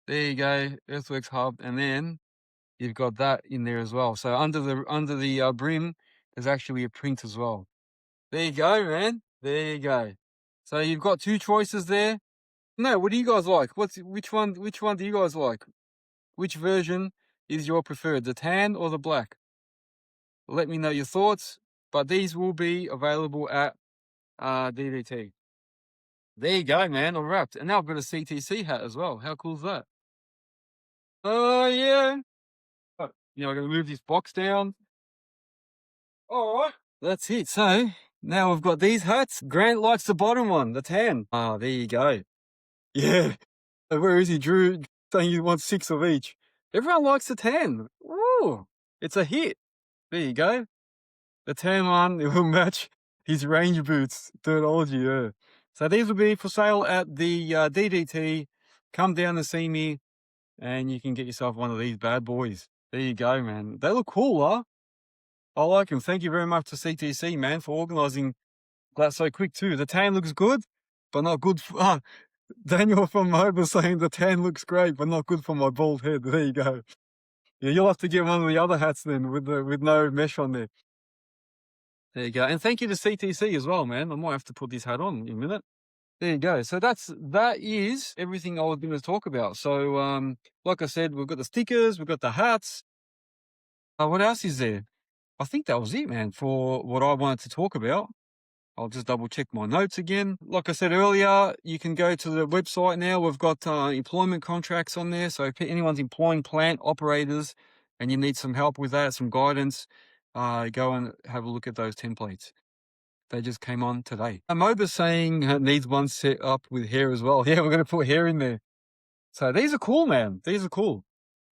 Speaker 2: There you go. Earthworks Hub. And then you've got that in there as well. So under the brim, there's actually a print as well. There you go, man. There you go. So you've got two choices there. No, what do you guys like? Which one do you guys like? which version is your preferred, the tan or the black? Let me know your thoughts, but these will be available at DDT. There you go, man, all wrapped. And now I've got a CTC hat as well. How cool is that? Oh, yeah. I'm going to move this box down. All right. That's it. So now we've got these hats. Grant likes the bottom one, the tan. Ah, there you go. Yeah. Where is he? Drew saying he wants 6 of each. Everyone likes the tan. Ooh, it's a hit. There you go. The tan one, it will match his range boots. Dirtology, yeah. So these will be for sale at the DDT. Come down and see me, and you can get yourself one of these bad boys. There you go, man. They look cool, huh? I like them. Thank you very much to CTC, man, for organising that so quick too. The tan looks good, but not good for... Daniel from Moba saying the tan looks great, but not good for my bald head. There you go. Yeah, you'll have to get one of the other hats then with no mesh on there. There you go. And thank you to CTC as well, man. I might have to put this hat on in a minute. There you go. So that is everything I was going to talk about. So like I said, we've got the stickers, we've got the hats. What else is there? I think that was it, man, for what I wanted to talk about. I'll just double check my notes again. Like I said earlier, you can go to the website now. We've got employment contracts on there. So if anyone's employing plant operators and you need some help with that, some guidance, go and have a look at those templates. They just came on today. Moba's saying it needs one set up with hair as well. Yeah, we're going to put hair in there. So these are cool, man. These are cool.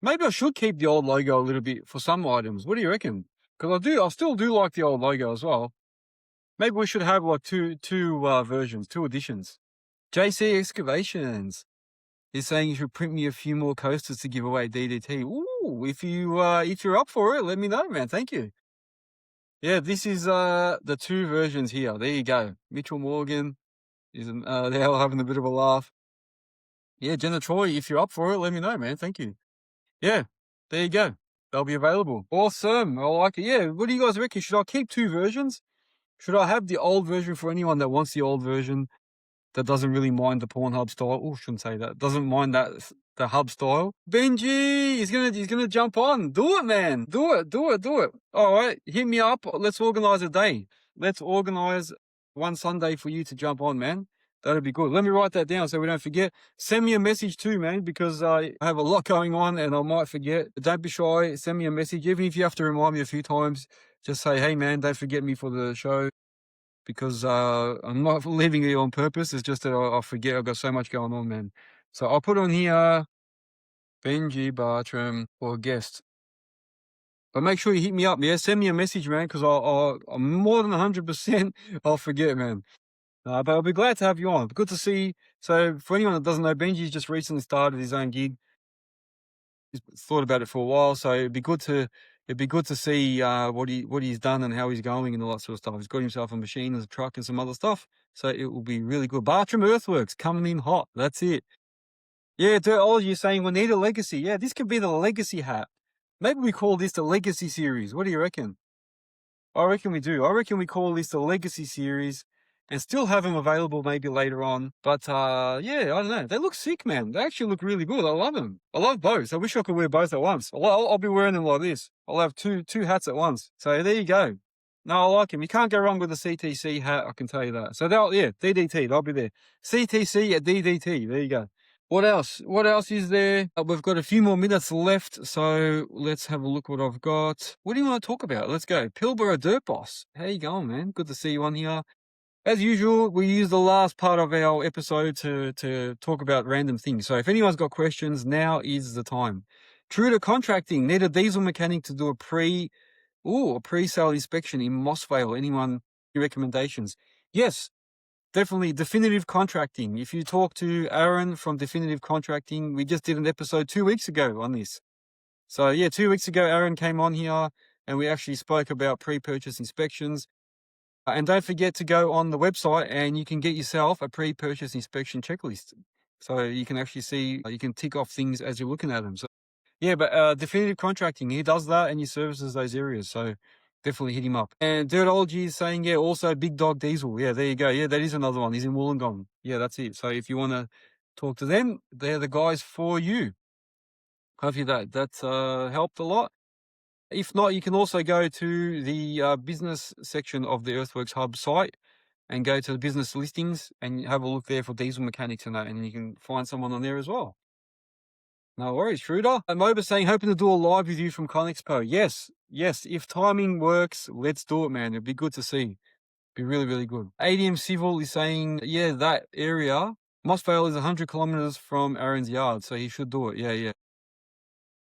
Speaker 2: Maybe I should keep the old logo a little bit for some items. What do you reckon? Because I still do like the old logo as well. Maybe we should have like two versions, 2 editions. JC Excavations is saying you should print me a few more coasters to give away DDT. Ooh, if you're up for it, let me know, man. Thank you. Yeah, this is the 2 versions here. There you go. Mitchell Morgan is they're all having a bit of a laugh. Yeah, Jenna Troy, if you're up for it, let me know, man. Thank you. Yeah, there you go. They'll be available. Awesome. I like it. Yeah, what do you guys reckon? Should I keep 2 versions? Should I have the old version for anyone that wants the old version, that doesn't really mind the Pornhub style? Oh, shouldn't say that. Doesn't mind the hub style. Benji, he's gonna jump on. Do it, man. Do it. All right, hit me up. Let's organize a day. Let's organize one Sunday for you to jump on, man. That'd be good. Let me write that down so we don't forget. Send me a message too, man, because I have a lot going on and I might forget. Don't be shy. Send me a message, even if you have to remind me a few times. Just say, hey, man, don't forget me for the show, because I'm not leaving it on purpose. It's just that I forget. I've got so much going on, man. So I'll put on here Benji Bartram for guest. But make sure you hit me up, yeah? Send me a message, man, because I'm more than 100% I'll forget, man. But I'll be glad to have you on. Good to see. So for anyone that doesn't know, Benji's just recently started his own gig. He's thought about it for a while, so it'd be good to see what he's done and how he's going and all that sort of stuff. He's got himself a machine and a truck and some other stuff, so it will be really good. Bartram Earthworks coming in hot. That's it. Yeah, Dirtology is saying we need a legacy. Yeah, this could be the legacy hat. Maybe we call this the legacy series. What do you reckon? I reckon we do. I reckon we call this the legacy series and still have them available maybe later on. But yeah, I don't know. They look sick, man. They actually look really good. I love them. I love both. I wish I could wear both at once. I'll be wearing them like this. I'll have two hats at once. So there you go. No, I like them. You can't go wrong with the CTC hat, I can tell you that. So DDT, they'll be there. CTC at DDT. There you go. What else? What else is there? We've got a few more minutes left, so let's have a look what I've got. What do you want to talk about? Let's go. Pilbara Dirt Boss. How you going, man? Good to see you on here. As usual, we use the last part of our episode to talk about random things. So if anyone's got questions, now is the time. True to contracting, need a diesel mechanic to do a pre-sale inspection in Mossvale. Anyone, any recommendations? Yes, definitely. Definitive Contracting. If you talk to Aaron from Definitive Contracting, we just did an episode 2 weeks ago on this. So yeah, 2 weeks ago, Aaron came on here and we actually spoke about pre-purchase inspections. And don't forget to go on the website and you can get yourself a pre-purchase inspection checklist. So you can actually see, you can tick off things as you're looking at them. So yeah, but Definitive Contracting, he does that and he services those areas. So definitely hit him up. And Dirtology is saying, yeah, also Big Dog Diesel. Yeah, there you go. Yeah, that is another one. He's in Wollongong. Yeah, that's it. So if you want to talk to them, they're the guys for you. Hopefully that's helped a lot. If not, you can also go to the business section of the Earthworks Hub site and go to the business listings and have a look there for diesel mechanics and that, and you can find someone on there as well. No worries, Schroeder. Moba saying, hoping to do a live with you from ConExpo. Yes, if timing works, let's do it, man. It'd be good to see. Be really, really good. ADM Civil is saying, yeah, that area, Mossvale is 100 kilometers from Aaron's yard, so he should do it. Yeah.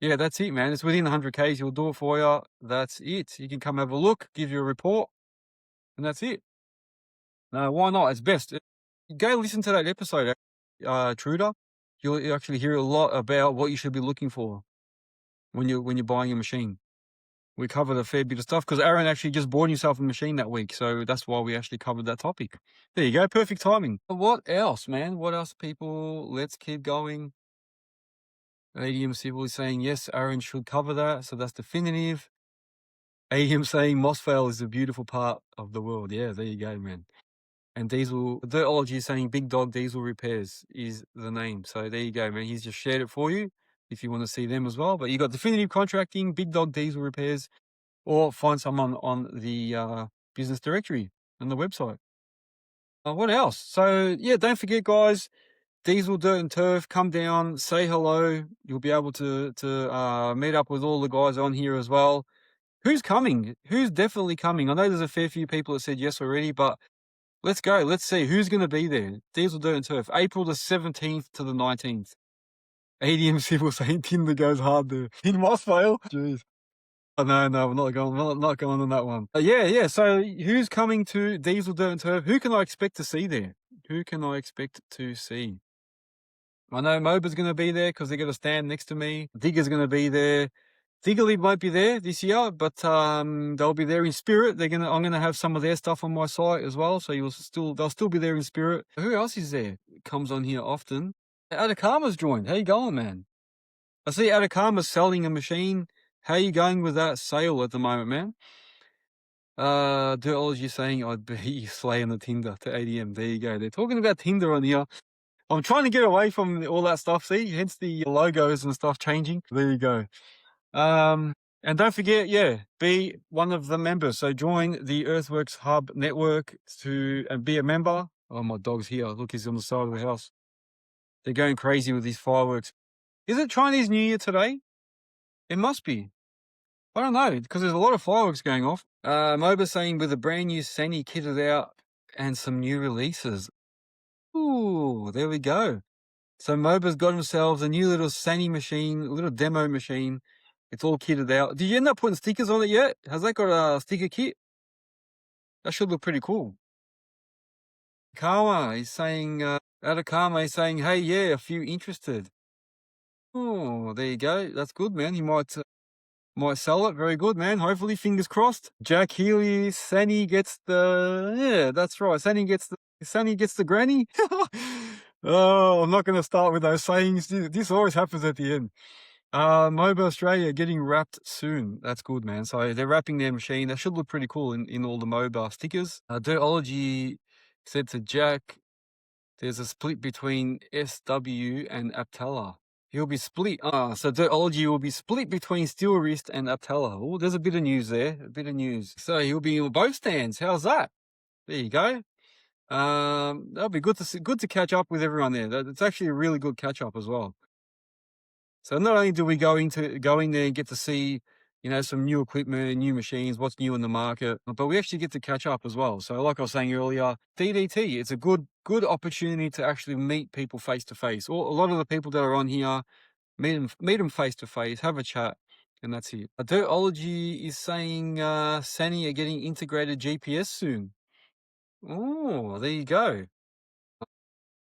Speaker 2: Yeah, that's it, man. It's within 100 Ks. He'll do it for you. That's it. You can come have a look, give you a report, and that's it. No, why not? It's best. Go listen to that episode, Truder. You'll actually hear a lot about what you should be looking for when you're buying a machine. We covered a fair bit of stuff because Aaron actually just bought himself a machine that week, so that's why we actually covered that topic. There you go, perfect timing. What else, man? What else, people? Let's keep going. ADM Civil is saying, yes, Aaron should cover that, so that's definitive. ADM saying Mossvale is a beautiful part of the world. Yeah, there you go, man. And Diesel, Dirtology is saying Big Dog Diesel Repairs is the name. So there you go, man. He's just shared it for you if you want to see them as well. But you got Definitive Contracting, Big Dog Diesel Repairs, or find someone on the business directory on the website. What else? So yeah, don't forget, guys, Diesel Dirt and Turf, come down, say hello. You'll be able to meet up with all the guys on here as well. Who's coming? Who's definitely coming? I know there's a fair few people that said yes already, but let's go. Let's see who's going to be there. Diesel Dirt and Turf, April the 17th to the 19th. ADM Civil saying Tinder goes hard there. In Mossvale? Jeez. Oh, no, we're not going on that one. Yeah. So who's coming to Diesel Dirt and Turf? Who can I expect to see there? Who can I expect to see? I know Moba's going to be there because they're going to stand next to me. Digger's going to be there. Diggerly won't be there this year, but they'll be there in spirit. I'm going to have some of their stuff on my site as well, so they'll still be there in spirit. Who else is there? Comes on here often. Atacama's joined. How you going, man? I see Atacama's selling a machine. How you going with that sale at the moment, man? Dirtology saying I'd be slaying the Tinder to ADM. There you go. They're talking about Tinder on here. I'm trying to get away from all that stuff. See, hence the logos and stuff changing. There you go. And don't forget, be one of the members. So join the Earthworks Hub network and be a member. Oh, my dog's here. Look, he's on the side of the house. They're going crazy with these fireworks. Is it Chinese New Year today? It must be. I don't know, because there's a lot of fireworks going off. Moba saying with a brand new Sani kitted out and some new releases. Ooh, there we go. So Moba's got himself a new little Sani machine, a little demo machine. It's all kitted out. Did you end up putting stickers on it yet? Has that got a sticker kit? That should look pretty cool. Atacama is saying, hey, yeah, a few interested. Oh, there you go. That's good, man. He might sell it. Very good, man. Hopefully, fingers crossed. Jack Healy, Sani gets that's right. Sani gets the granny. Oh, I'm not going to start with those sayings. This always happens at the end. Moba Australia getting wrapped soon. That's good, man. So they're wrapping their machine. That should look pretty cool in all the Moba stickers. Dirtology said to Jack, there's a split between SW and Aptella. He'll be split. So Dirtology will be split between Steel Wrist and Aptella. Oh, there's a bit of news there. So he'll be in both stands. How's that? There you go. That'll be good to catch up with everyone there. It's actually a really good catch up as well. So not only do we go in there and get to see, some new equipment, new machines, what's new in the market, but we actually get to catch up as well. So like I was saying earlier, DDT, it's a good opportunity to actually meet people face to face. A lot of the people that are on here, meet them face to face, have a chat, and that's it. Dirtology is saying Sani are getting integrated GPS soon. Oh, there you go.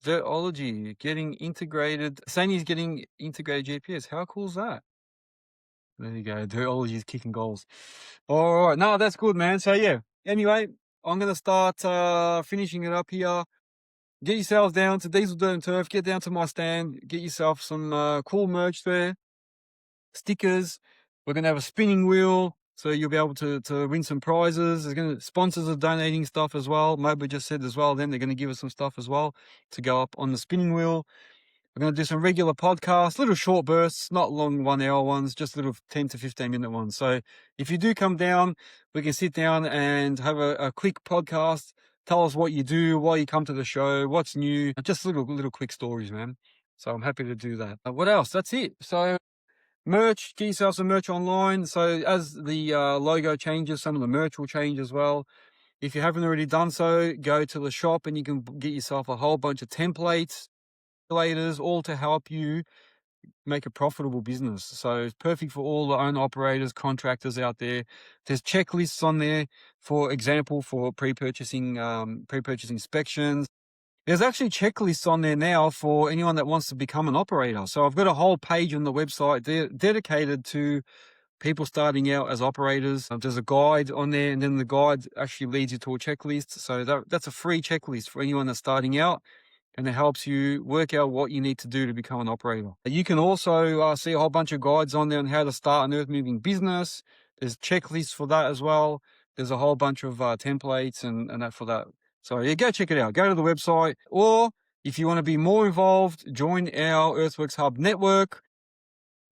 Speaker 2: Dirtology getting integrated. Sani's getting integrated GPS. How cool is that? There you go. Dirtology is kicking goals. All right. No, that's good, man. So, yeah. Anyway, I'm going to start finishing it up here. Get yourselves down to Diesel Dirt and Turf. Get down to my stand. Get yourself some cool merch there. Stickers. We're going to have a spinning wheel. So you'll be able to win some prizes. Sponsors are donating stuff as well. Moba just said as well, then they're going to give us some stuff as well to go up on the spinning wheel. We're going to do some regular podcasts, little short bursts, not long 1 hour ones, just little 10 to 15 minute ones. So if you do come down, we can sit down and have a quick podcast. Tell us what you do, why you come to the show, what's new, just little quick stories, man. So I'm happy to do that. What else? That's it. So merch, get yourself some merch online. So as the logo changes, some of the merch will change as well. If you haven't already done so, go to the shop and you can get yourself a whole bunch of templates, all to help you make a profitable business. So it's perfect for all the owner operators, contractors out there. There's checklists on there, for example, for pre-purchasing inspections. There's actually checklists on there now for anyone that wants to become an operator. So I've got a whole page on the website dedicated to people starting out as operators. There's a guide on there, and then the guide actually leads you to a checklist. So that's a free checklist for anyone that's starting out, and it helps you work out what you need to do to become an operator. You can also see a whole bunch of guides on there on how to start an earth moving business. There's checklists for that as well. There's a whole bunch of templates and that for that. So yeah, go check it out. Go to the website, or if you want to be more involved, join our Earthworks Hub network.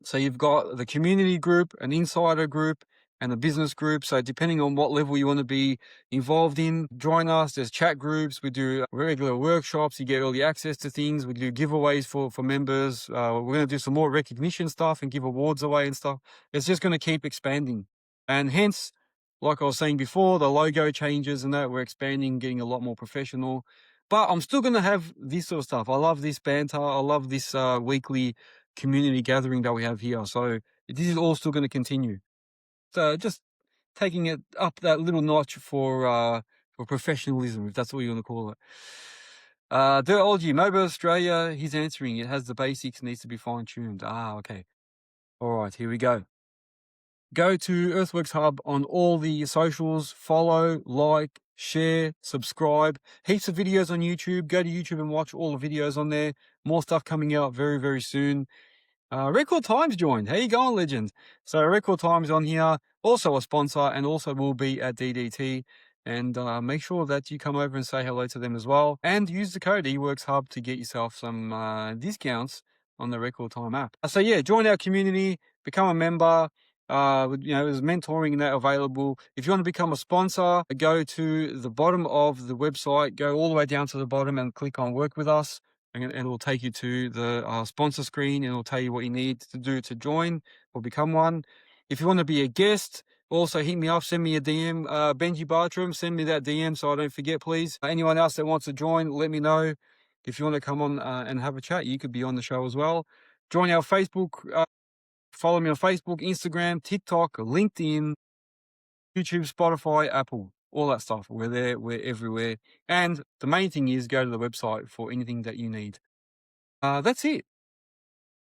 Speaker 2: So you've got the community group, an insider group, and a business group. So depending on what level you want to be involved in, join us. There's chat groups. We do regular workshops. You get early access to things. We do giveaways for members. We're going to do some more recognition stuff and give awards away and stuff. It's just going to keep expanding. And hence, like I was saying before, the logo changes and that we're expanding, getting a lot more professional. But I'm still going to have this sort of stuff. I love this banter. I love this weekly community gathering that we have here. So this is all still going to continue. So just taking it up that little notch for professionalism, if that's what you want to call it. Dirtology, Mobile Australia, he's answering. It has the basics, needs to be fine-tuned. Okay. All right, here we go. Go to Earthworks Hub on all the socials. Follow, like, share, subscribe. Heaps of videos on YouTube. Go to YouTube and watch all the videos on there. More stuff coming out very, very soon. Record Times joined. How you going, legend? So Record Times on here, also a sponsor, and also will be at DDT. And make sure that you come over and say hello to them as well. And use the code Earthworks Hub to get yourself some discounts on the Record Time app. So yeah, join our community, become a member. There's mentoring and that available. If you want to become a sponsor, go to the bottom of the website, go all the way down to the bottom and click on Work with Us. And it will take you to the sponsor screen, and it'll tell you what you need to do to join or become one. If you want to be a guest, also hit me up, send me a DM. Benji Bartram, send me that DM so I don't forget, please. Anyone else that wants to join, let me know. If you want to come on and have a chat, you could be on the show as well. Join our Facebook. Follow me on Facebook, Instagram, TikTok, LinkedIn, YouTube, Spotify, Apple. All that stuff. We're there. We're everywhere. And the main thing is go to the website for anything that you need. That's it.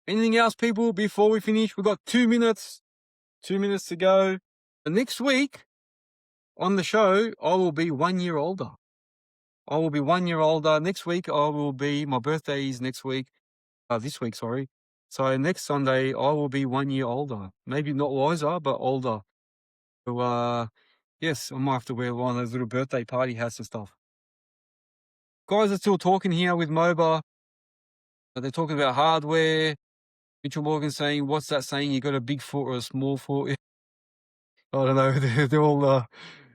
Speaker 2: Anything else, people, before we finish? We've got 2 minutes. 2 minutes to go. Next week on the show, I will be 1 year older. I will be 1 year older. Next week, my birthday is next week. This week, sorry. So next Sunday, I will be 1 year older. Maybe not wiser, but older. So, yes, I might have to wear one of those little birthday party hats and stuff. Guys are still talking here with MOBA. They're talking about hardware. Mitchell Morgan saying, what's that saying? You got a big foot or a small foot? I don't know. They're all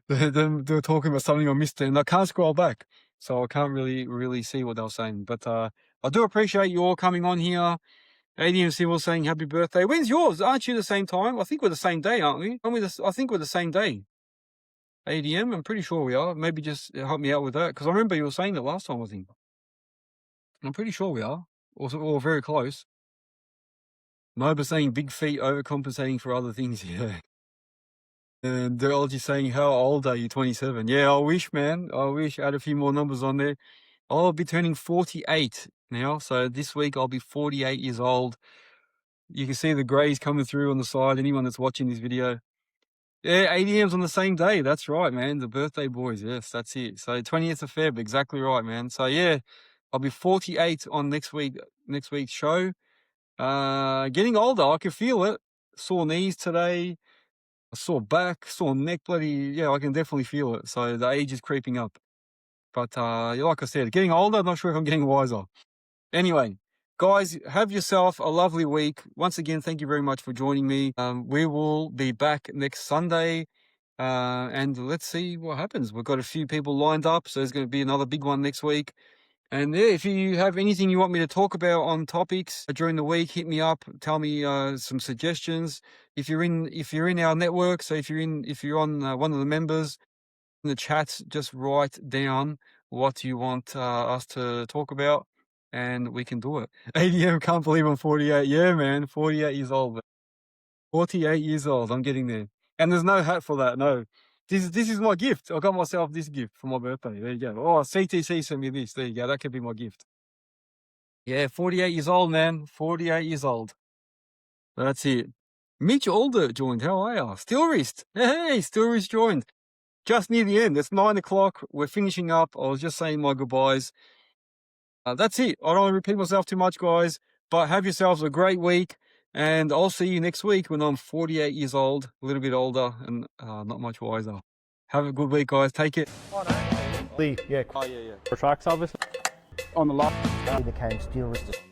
Speaker 2: they're talking about something I missed, and I can't scroll back, so I can't really see what they're saying. But I do appreciate you all coming on here. ADM Civil saying happy birthday. When's yours? Aren't you the same time? I think we're the same day, aren't we? I think we're the same day. ADM, I'm pretty sure we are. Maybe just help me out with that, because I remember you were saying that last time, I think. I'm pretty sure we are, or very close. Moba saying big feet overcompensating for other things. Yeah. And they're all just saying, how old are you? 27. Yeah, I wish, man. I wish I had a few more numbers on there. I'll be turning 48 now. So this week I'll be 48 years old. You can see the greys coming through on the side. Anyone that's watching this video. Yeah, ADM's on the same day. That's right, man. The birthday boys. Yes, that's it. So 20th of Feb. Exactly right, man. So yeah, I'll be 48 on next week's show. Getting older. I can feel it. Sore knees today. A sore back, sore neck, yeah, I can definitely feel it. So the age is creeping up. But like I said, getting older, I'm not sure if I'm getting wiser. Anyway, Guys, have yourself a lovely week. Once again, thank you very much for joining me. We will be back next Sunday, and let's see what happens. We've got a few people lined up, so there's going to be another big one next week. And yeah, if you have anything you want me to talk about on topics during the week, hit me up. Tell me some suggestions. If you're in our network, so if you're on one of the members in the chats, just write down what you want us to talk about, and we can do it. ADM, can't believe I'm 48. Yeah, man, 48 years old. 48 years old. I'm getting there, and there's no hat for that. No. This is my gift. I got myself this gift for my birthday. There you go. Oh, CTC sent me this. There you go. That could be my gift. Yeah, 48 years old, man. 48 years old. That's it. Mitch Alder joined. How are you? Stillwrist. Hey, Stillwrist joined. Just near the end. It's 9 o'clock. We're finishing up. I was just saying my goodbyes. That's it. I don't want to repeat myself too much, guys. But have yourselves a great week. And I'll see you next week when I'm 48 years old, a little bit older and not much wiser. Have a good week, guys. Take it.
Speaker 3: Yeah,
Speaker 2: Oh, yeah.
Speaker 1: For tracks, obviously. On the lot.
Speaker 3: he became steel resistant.